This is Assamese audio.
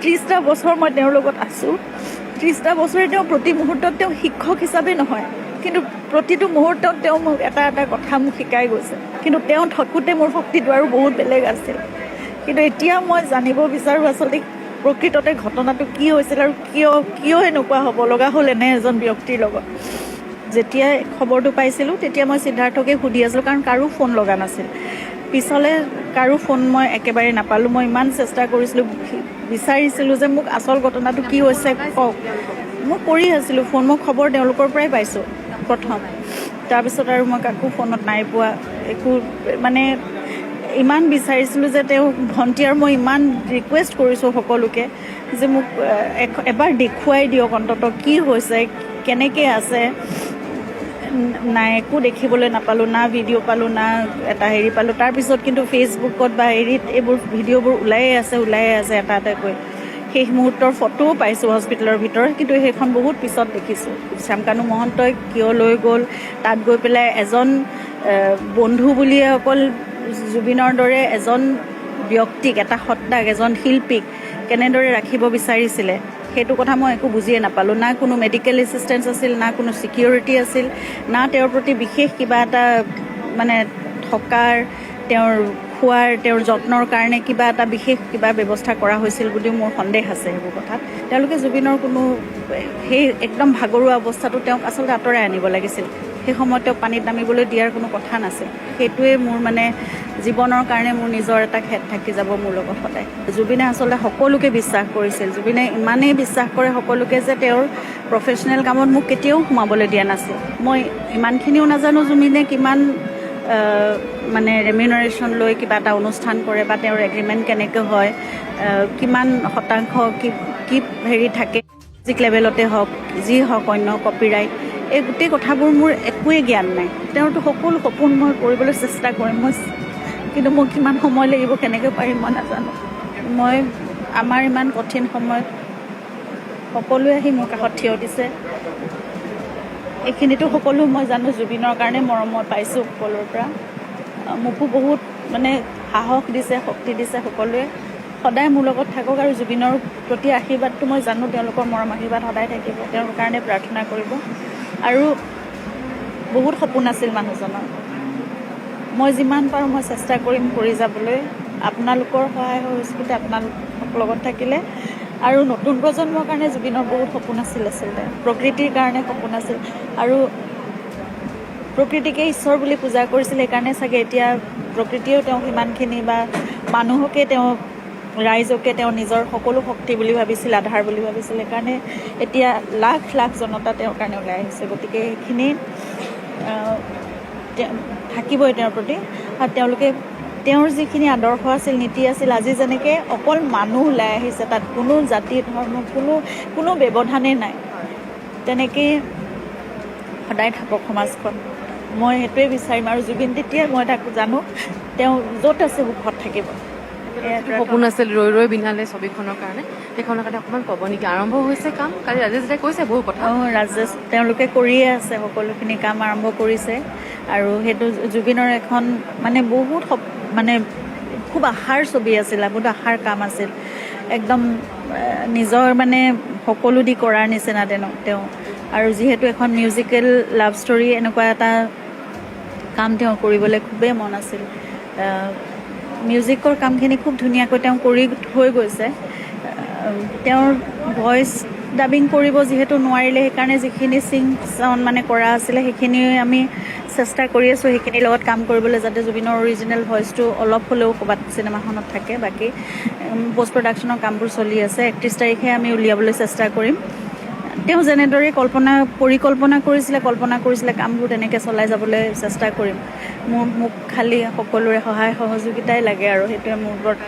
30টা বছৰ মই তেওঁৰ লগত আছোঁ। 30টা বছৰে তেওঁ প্ৰতি মুহূৰ্তত তেওঁ শিক্ষক হিচাপে নহয়, কিন্তু প্ৰতিটো মুহূৰ্তত তেওঁ মোক এটা এটা কথা মোক শিকাই গৈছে। কিন্তু তেওঁ থাকোঁতে মোৰ শক্তিটো আৰু বহুত বেলেগ আছিল। কিন্তু এতিয়া মই জানিব বিচাৰোঁ আচলতে প্ৰকৃততে ঘটনাটো কি হৈছিল আৰু কিয় এনেকুৱা হ'ব লগা হ'ল এনে এজন ব্যক্তিৰ লগত। যেতিয়া খবৰটো পাইছিলোঁ তেতিয়া মই সিদ্ধাৰ্থকে সুধি আছিলোঁ, কাৰণ কাৰো ফোন লগা নাছিল। পিছলৈ কাৰো ফোন মই একেবাৰে নাপালোঁ। মই ইমান চেষ্টা কৰিছিলোঁ, বিচাৰিছিলোঁ যে মোক আচল ঘটনাটো কি হৈছে কওক। মই কৰি আছিলোঁ ফোন, মই খবৰ তেওঁলোকৰ পৰাই পাইছোঁ প্ৰথম। তাৰপিছত আৰু মই কাকো ফোনত নাই পোৱা, একো মানে ইমান বিচাৰিছিলোঁ যে তেওঁ ভণ্টি আৰু মই ইমান ৰিকুৱেষ্ট কৰিছোঁ সকলোকে যে মোক এবাৰ দেখুৱাই দিয়ক অন্ততঃ কি হৈছে, কেনেকৈ আছে। নাই, একো দেখিবলৈ নাপালোঁ, না ভিডিঅ' পালোঁ, না এটা হেৰি পালোঁ। তাৰপিছত কিন্তু ফেচবুকত বা হেৰিত এইবোৰ ভিডিঅ'বোৰ ওলায়ে আছে এটা এটাকৈ। শেষ মুহূৰ্তৰ ফটোও পাইছোঁ হস্পিটেলৰ ভিতৰত, কিন্তু সেইখন বহুত পিছত দেখিছোঁ। শ্যামকানু মহন্তই কিয় লৈ গ'ল, তাত গৈ পেলাই এজন বন্ধু বুলিয়ে অকল জুবিনৰ দৰে এজন ব্যক্তিক, এটা সত্তাক, এজন শিল্পীক কেনেদৰে ৰাখিব বিচাৰিছিলে সেইটো কথা মই একো বুজিয়ে নাপালোঁ। না কোনো মেডিকেল এছিষ্টেঞ্চ আছিল, না কোনো ছিকিউৰিটি আছিল, না তেওঁৰ প্ৰতি বিশেষ কিবা এটা মানে থকাৰ, তেওঁৰ খোৱাৰ, তেওঁৰ যত্নৰ কাৰণে কিবা এটা বিশেষ কিবা ব্যৱস্থা কৰা হৈছিল বুলিও মোৰ সন্দেহ আছে সেইবোৰ কথাত। তেওঁলোকে জুবিনৰ কোনো সেই একদম ভাগৰুৱা অৱস্থাটো তেওঁক আচলতে আঁতৰাই আনিব লাগিছিল। সেই সময়ত তেওঁক পানীত নামিবলৈ দিয়াৰ কোনো কথা নাছিল। সেইটোৱে মোৰ মানে জীৱনৰ কাৰণে মোৰ নিজৰ এটা খেদ থাকি যাব মোৰ লগত সদায়। জুবিনে আচলতে সকলোকে বিশ্বাস কৰিছিল। জুবিনে ইমানেই বিশ্বাস কৰে সকলোকে যে তেওঁৰ প্ৰফেশ্যনেল কামত মোক কেতিয়াও সোমাবলৈ দিয়া নাছিল। মই ইমানখিনিও নাজানো জুবিনে কিমান মানে ৰেমিউনাৰেশ্যন লৈ কিবা এটা অনুষ্ঠান কৰে বা তেওঁৰ এগ্ৰিমেণ্ট কেনেকৈ হয়, কিমান শতাংশ কি হেৰি থাকে মিউজিক লেভেলতে হওক, যি হওক অন্য কপিৰাইট, এই গোটেই কথাবোৰ মোৰ একোৱেই জ্ঞান নাই। তেওঁতো সকলো সপোন মই কৰিবলৈ চেষ্টা কৰিম, কিন্তু মোক কিমান সময় লাগিব, কেনেকৈ পাৰিম মই নাজানো। আমাৰ ইমান কঠিন সময়ত সকলোৱে আহি মোৰ কাষত থিয় দিছে। এইখিনিতো সকলো মই জানো জুবিনৰ কাৰণে মৰম মই পাইছোঁ সকলোৰে পৰা। মোকো বহুত মানে সাহস দিছে, শক্তি দিছে সকলোৱে। সদায় মোৰ লগত থাকক আৰু জুবিনৰ প্ৰতি আশীৰ্বাদটো মই জানো, তেওঁলোকৰ মৰম আশীৰ্বাদ সদায় থাকিব। তেওঁৰ কাৰণে প্ৰাৰ্থনা কৰিব। আৰু বহুত সপোন আছিল মানুহজনৰ। মই যিমান পাৰোঁ মই চেষ্টা কৰিম কৰি যাবলৈ। আপোনালোকৰ সহায় সহযোগিতা আপোনালোক লগত থাকিলে। আৰু নতুন প্ৰজন্মৰ কাৰণে জুবিনৰ বহুত সপোন আছিল আচলতে, প্ৰকৃতিৰ কাৰণে সপোন আছিল। আৰু প্ৰকৃতিকে ঈশ্বৰ বুলি পূজা কৰিছিল, সেইকাৰণে চাগে এতিয়া প্ৰকৃতিয়েও তেওঁক সিমানখিনি, বা মানুহকে তেওঁ, ৰাইজকে তেওঁ নিজৰ সকলো শক্তি বুলি ভাবিছিল, আধাৰ বুলি ভাবিছিল। সেইকাৰণে এতিয়া লাখ লাখ জনতা তেওঁৰ কাৰণে ওলাই আহিছে। গতিকে সেইখিনি থাকিবই তেওঁৰ প্ৰতি। আৰু তেওঁলোকে তেওঁৰ যিখিনি আদৰ্শ আছিল, নীতি আছিল, আজি যেনেকৈ অকল মানুহ ওলাই আহিছে, তাত কোনো জাতি ধৰ্ম কোনো ব্যৱধানেই নাই, তেনেকেই সদায় থাকক সমাজখন। মই সেইটোৱে বিচাৰিম। আৰু জুবিন তেতিয়াই মই তাক জানো, তেওঁ য'ত আছে সুখত থাকিব। সপোন আছিল ৰৈ ৰৈ বিনালে ছবিখনৰ কাৰণে, সেইখনৰ কাৰণে অকণমান ক'ব নেকি? আৰম্ভ হৈছে কাম, কালি ৰাজেশ দাদাই কৈছে বহু কথা। ৰাজেশ তেওঁলোকে কৰিয়ে আছে, সকলোখিনি কাম আৰম্ভ কৰিছে। আৰু সেইটো জুবিনৰ এখন মানে বহুত মানে খুব আশাৰ ছবি আছিল, বহুত আশাৰ কাম আছিল। একদম নিজৰ মানে সকলো দি কৰাৰ নিচিনা তেওঁ। আৰু যিহেতু এখন মিউজিকেল লাভ ষ্টৰী, এনেকুৱা এটা কাম তেওঁ কৰিবলৈ খুবেই মন আছিল। মিউজিকৰ কামখিনি খুব ধুনীয়াকৈ তেওঁ কৰি থৈ গৈছে। তেওঁৰ ভইচ ডাবিং কৰিব যিহেতু নোৱাৰিলে, সেইকাৰণে যিখিনি চাউণ্ড মানে কৰা আছিলে সেইখিনি আমি চেষ্টা কৰি আছোঁ, সেইখিনিৰ লগত কাম কৰিবলৈ, যাতে জুবিনৰ অৰিজিনেল ভইচটো অলপ হ'লেও ক'ৰবাত চিনেমাখনত থাকে। বাকী পষ্ট প্ৰডাকশ্যনৰ কামবোৰ চলি আছে। 31 তাৰিখে আমি উলিয়াবলৈ চেষ্টা কৰিম। তেওঁ যেনেদৰে পৰিকল্পনা কৰিছিলে কামবোৰ তেনেকৈ চলাই যাবলৈ চেষ্টা কৰিম। মোক খালি সকলোৰে সহায় সহযোগিতাই লাগে, আৰু সেইটোৱে মোৰ ওপৰত